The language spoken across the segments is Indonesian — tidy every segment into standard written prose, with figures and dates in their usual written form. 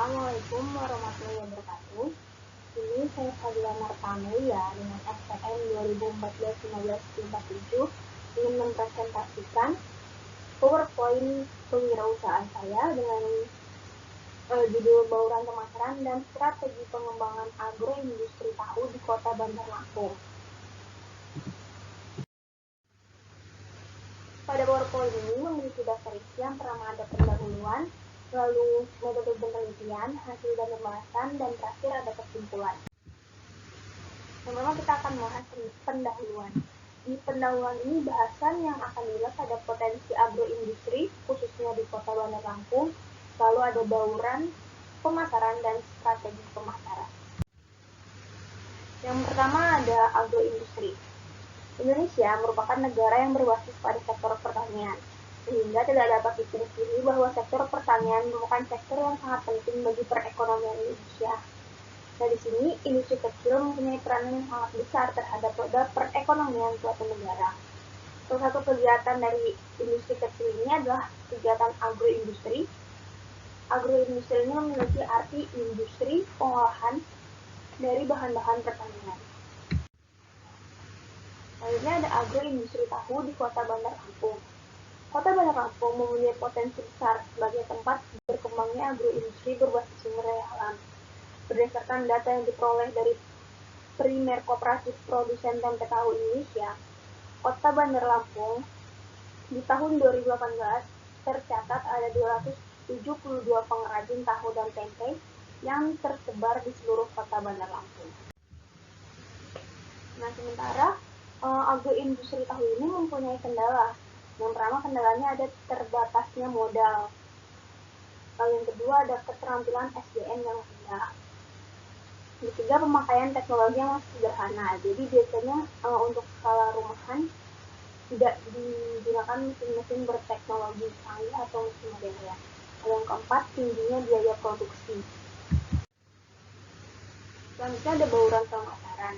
Assalamualaikum warahmatullahi wabarakatuh. Ini saya Fadila Martanu ya dengan SPM 2014-15-47 ingin mempresentasikan PowerPoint kewirausahaan saya dengan judul Bauran Pemasaran dan Strategi Pengembangan Agroindustri Tahu di Kota Bandar Lampung. Pada PowerPoint ini memiliki daftar isi yang pertama ada pendahuluan, lalu metode penelitian, hasil dan pembahasan, dan terakhir ada kesimpulan. Pertama kita akan membahas pendahuluan. Di pendahuluan ini bahasan yang akan dilihat ada potensi agroindustri, khususnya di Kota Bandar Lampung, lalu ada bauran, pemasaran, dan strategi pemasaran. Yang pertama ada agroindustri. Indonesia merupakan negara yang berbasis pada sektor pertanian, sehingga tidak dapat dipungkiri bahwa sektor pertanian merupakan sektor yang sangat penting bagi perekonomian Indonesia. Nah, di sini industri kecil mempunyai peranan yang sangat besar terhadap roda perekonomian suatu negara. Salah satu kegiatan dari industri kecil ini adalah kegiatan agroindustri. Agroindustri ini memiliki arti industri pengolahan dari bahan-bahan pertanian. Selanjutnya ada agroindustri tahu di Kota Bandar Lampung. Kota Bandar Lampung mempunyai potensi besar sebagai tempat berkembangnya agroindustri berbasis sumber daya alam. Berdasarkan data yang diperoleh dari Primer Kooperatif Produsen Tempe Tahu Indonesia, Kota Bandar Lampung di tahun 2018 tercatat ada 272 pengrajin tahu dan tempe yang tersebar di seluruh Kota Bandar Lampung. Nah, sementara agroindustri tahu ini mempunyai kendala. Yang pertama kendalanya ada terbatasnya modal. Lalu yang kedua ada keterampilan SDM yang rendah. Yang ketiga pemakaian teknologi yang masih sederhana. Jadi biasanya untuk skala rumahan tidak digunakan mesin-mesin berteknologi canggih atau mesin modern. Lalu yang keempat tingginya biaya produksi. Selanjutnya ada bauran pemasaran.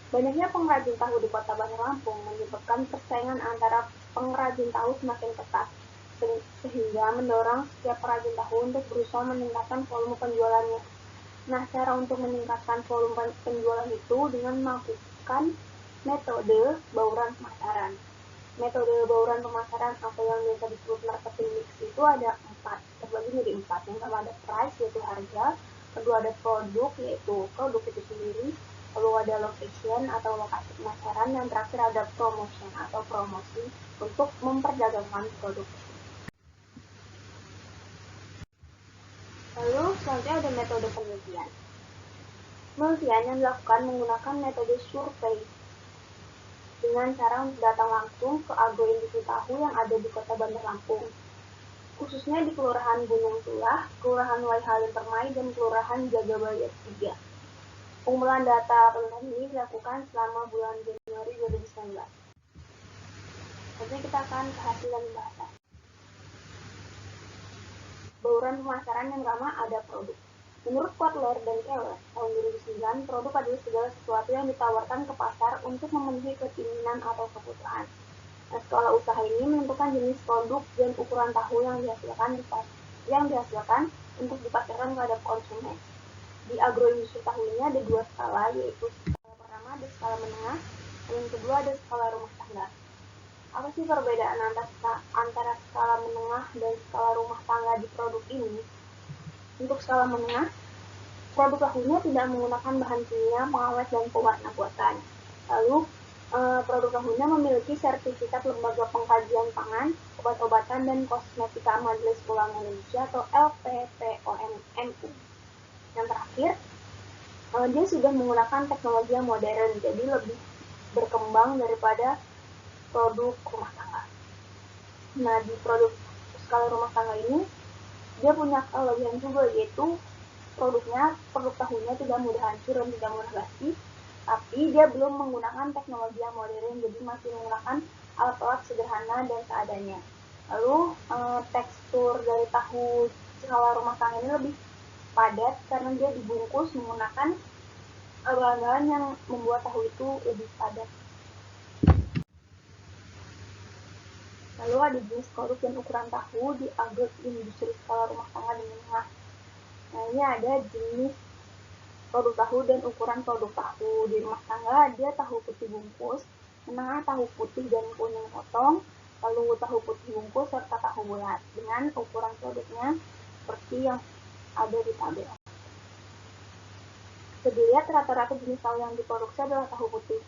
Banyaknya pengrajin tahu di Kota Bandar Lampung menyebabkan persaingan antara pengrajin tahu semakin ketat, sehingga mendorong setiap perajin tahu untuk berusaha meningkatkan volume penjualannya. Nah, cara untuk meningkatkan volume penjualan itu dengan melakukan metode bauran pemasaran. Metode bauran pemasaran atau yang biasa disebut marketing mix itu ada 4, terbagi menjadi 4. Yang pertama ada price, yaitu harga. Kedua ada produk, yaitu produk itu sendiri. Lalu ada location atau lokasi pemasaran, dan terakhir ada promotion atau promosi untuk memperdagangkan produk. Lalu selanjutnya ada metode penelitian. Penelitian yang dilakukan menggunakan metode survei dengan cara datang langsung ke agroindustri tahu yang ada di Kota Bandar Lampung, khususnya di Kelurahan Gunung Tulah, Kelurahan Waihalim Permai, dan Kelurahan Jagabaya 3. Pengumpulan data penelitian ini dilakukan selama bulan Januari 2019. Selanjutnya kita akan ke hasil dan pembahasan. Bauran pemasaran yang pertama ada produk. Menurut Kotler dan Keller, tahun 2009, produk adalah segala sesuatu yang ditawarkan ke pasar untuk memenuhi keinginan atau kebutuhan. Nah, skala usaha ini menentukan jenis produk dan ukuran tahu yang dihasilkan untuk dipasarkan kepada konsumen. Di agroindustri tahu ini ada 2 skala, yaitu skala pertama ada skala menengah, dan yang kedua ada skala rumah tangga. Apa sih perbedaan antara skala menengah dan skala rumah tangga di produk ini? Untuk skala menengah, produk tahunya tidak menggunakan bahan kimia, pengawet, dan pewarna buatan. Lalu, produk tahunya memiliki sertifikat Lembaga Pengkajian Pangan, Obat-obatan, dan Kosmetika Majelis Ulama Indonesia atau LPPOMMU. Yang terakhir, dia sudah menggunakan teknologi yang modern, jadi lebih berkembang daripada produk rumah tangga. Nah, di produk skala rumah tangga ini, dia punya kelebihan juga, yaitu produk tahunya tidak mudah hancur dan tidak mudah basi, tapi dia belum menggunakan teknologi yang modern, jadi masih menggunakan alat-alat sederhana dan seadanya. Lalu, tekstur dari tahu skala rumah tangga ini lebih padat karena dia dibungkus menggunakan bahan-bahan yang membuat tahu itu lebih padat. Lalu ada jenis produk dan ukuran tahu di agroindustri skala rumah tangga dan menengah. ini ada jenis produk tahu dan ukuran produk tahu. Di rumah tangga ada tahu putih bungkus, menengah tahu putih dan kuning potong, lalu tahu putih bungkus serta tahu bulat dengan ukuran produknya seperti yang ada di tabel. Bisa dilihat rata-rata jenis tahu yang diproduksi adalah tahu putih.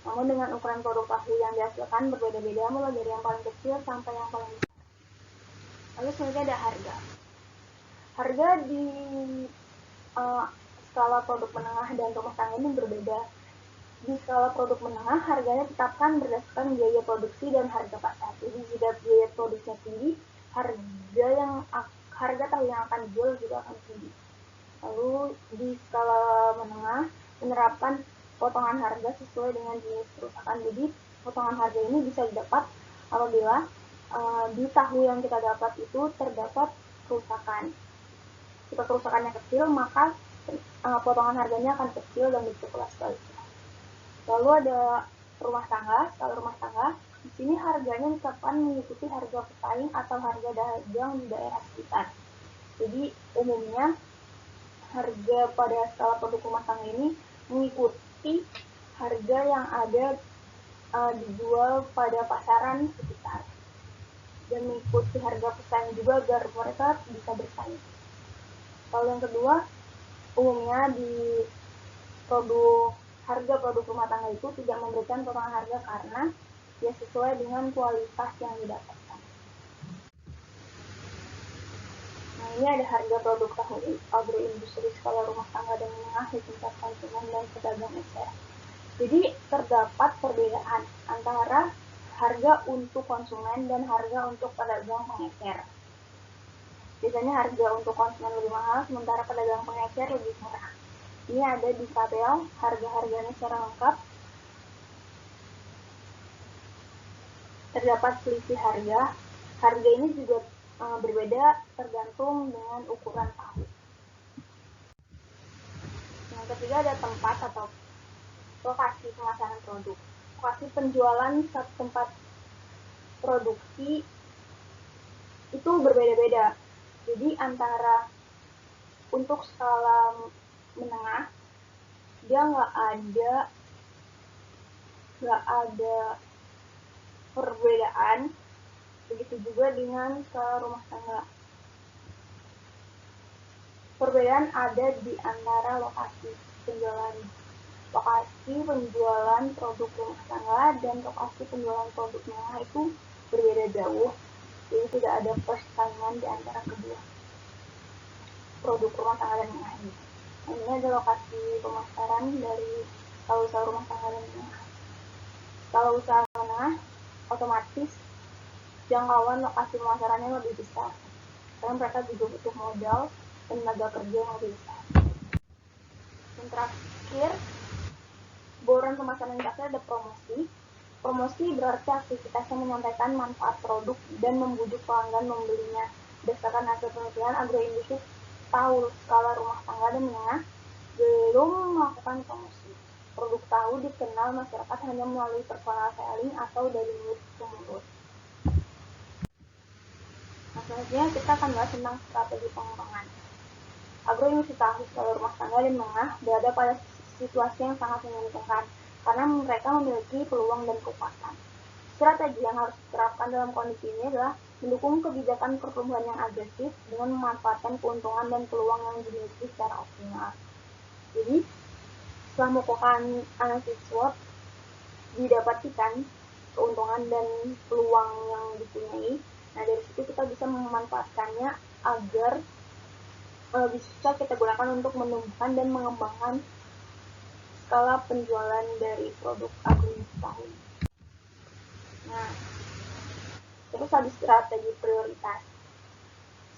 Namun dengan ukuran produk tahu yang dihasilkan berbeda-beda mulai dari yang paling kecil sampai yang paling besar. Lalu selanjutnya ada harga. Harga di skala produk menengah dan rumah tangga ini berbeda. Di skala produk menengah, harganya ditetapkan berdasarkan biaya produksi dan harga pasar. Jadi jika biaya produksinya tinggi, harga tahu yang akan dijual juga akan tinggi. Lalu di skala menengah menerapkan potongan harga sesuai dengan jenis kerusakan. Jadi potongan harga ini bisa didapat apabila di tahu yang kita dapat itu terdapat kerusakan. Jika kerusakannya kecil, maka potongan harganya akan kecil dan begitu pula sebaliknya. Lalu ada rumah tangga. Skala rumah tangga, di sini harganya ditetapkan mengikuti harga pesaing atau harga dagang di daerah sekitar. Jadi umumnya harga pada skala produk rumah tangga ini mengikuti harga yang ada dijual pada pasaran sekitar dan mengikuti harga pesaing juga agar mereka bisa bersaing. Lalu yang kedua, umumnya di harga produk rumah tangga itu tidak memberikan potongan harga karena dia sesuai dengan kualitas yang didapatkan. Nah, ini ada harga produk tahu agroindustri skala rumah tangga dan menengah di tingkat konsumen dan pedagang ecer. Jadi terdapat perbedaan antara harga untuk konsumen dan harga untuk pedagang pengecer. Biasanya harga untuk konsumen lebih mahal, sementara pedagang pengecer lebih murah. Ini ada di tabel harga-harganya secara lengkap. Terdapat selisih harga. Harga ini juga berbeda tergantung dengan ukuran tahu. Yang ketiga ada tempat atau lokasi pemasaran produk. Lokasi penjualan satu tempat produksi itu berbeda-beda. Jadi antara untuk skala menengah dia nggak ada perbedaan. Begitu juga dengan skala rumah tangga. Perbedaan ada di antara lokasi penjualan produk rumah tangga dan lokasi penjualan produk menengah itu berbeda jauh. Jadi tidak ada persaingan di antara kedua produk rumah tangga dan menengah ini. Nah, ini ada lokasi pemasaran dari skala usaha rumah tangga dan menengah. Skala usaha menengah otomatis jangkauan lokasi pemasarannya lebih besar karena mereka juga butuh modal dan tenaga kerja yang lebih besar. Yang terakhir, boran pemasaran yang terakhir ada promosi. Promosi berarti aktivitas yang menyampaikan manfaat produk dan membujuk pelanggan membelinya. Berdasarkan hasil penelitian, agroindustri tahu skala rumah tangga dan menengah belum melakukan promosi. Produk tahu dikenal masyarakat hanya melalui personal selling atau dari mulut ke mulut. Nah, selanjutnya kita akan bahas tentang strategi pengembangan. Agroindustri tahu skala rumah tangga dan menengah berada pada situasi yang sangat menguntungkan karena mereka memiliki peluang dan kekuatan. Strategi yang harus diterapkan dalam kondisi ini adalah mendukung kebijakan pertumbuhan yang agresif dengan memanfaatkan keuntungan dan peluang yang dimiliki secara optimal. Jadi, setelah melakukan analisis SWOT, didapatkan keuntungan dan peluang yang dipunyai. Nah, dari situ kita bisa memanfaatkannya agar bisa kita gunakan untuk menumbuhkan dan mengembangkan skala penjualan dari produk agroindustri tahu. Nah, terus ada strategi prioritas.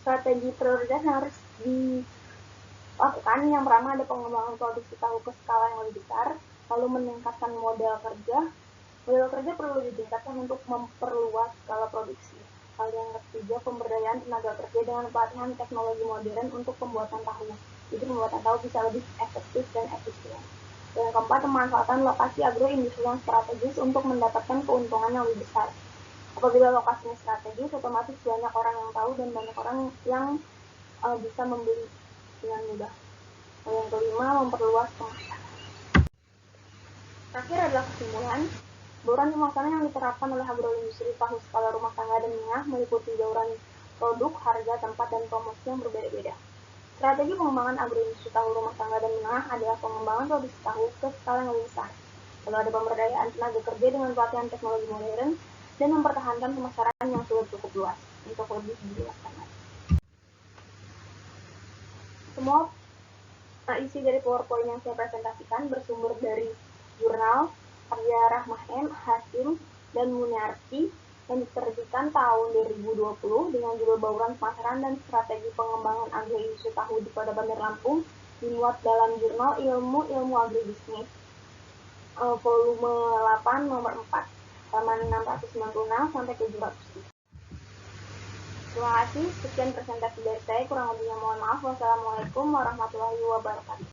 Strategi prioritas yang harus dilakukan, yang pertama ada pengembangan produksi tahu ke skala yang lebih besar, lalu meningkatkan modal kerja. Modal kerja perlu ditingkatkan untuk memperluas skala produksi. Hal yang ketiga, pemberdayaan tenaga kerja dengan pelatihan teknologi modern untuk pembuatan tahu. Jadi pembuatan tahu bisa lebih efektif dan efisien. Yang keempat, pemanfaatan lokasi agroindustri yang strategis untuk mendapatkan keuntungan yang lebih besar. Apabila lokasinya strategis, otomatis banyak orang yang tahu dan banyak orang yang bisa membeli. dengan mudah. Yang kelima, memperluas pemasaran. Terakhir adalah kesimpulan. Bauran pemasaran yang diterapkan oleh agroindustri tahu skala rumah tangga dan menengah meliputi bauran produk, harga, tempat, dan promosi yang berbeda-beda. Strategi pengembangan agroindustri tahu rumah tangga dan menengah adalah pengembangan produksi tahu ke skala yang lebih besar. Lalu ada pemberdayaan tenaga kerja dengan pelatihan teknologi modern dan mempertahankan pemasaran yang sudah cukup luas. Untuk lebih dijelaskan lagi. Semua isi dari PowerPoint yang saya presentasikan bersumber dari jurnal karya Rahmah M, Hasim, dan Munarti yang diterbitkan tahun 2020 dengan judul Bauran Pemasaran dan Strategi Pengembangan Agroindustri Tahu di Kota Bandar Lampung, dimuat dalam jurnal Ilmu Agribisnis volume 8 nomor 4 halaman 696 sampai 700. Terima kasih, sekian presentasi dari saya, kurang lebihnya mohon maaf. Wassalamualaikum warahmatullahi wabarakatuh.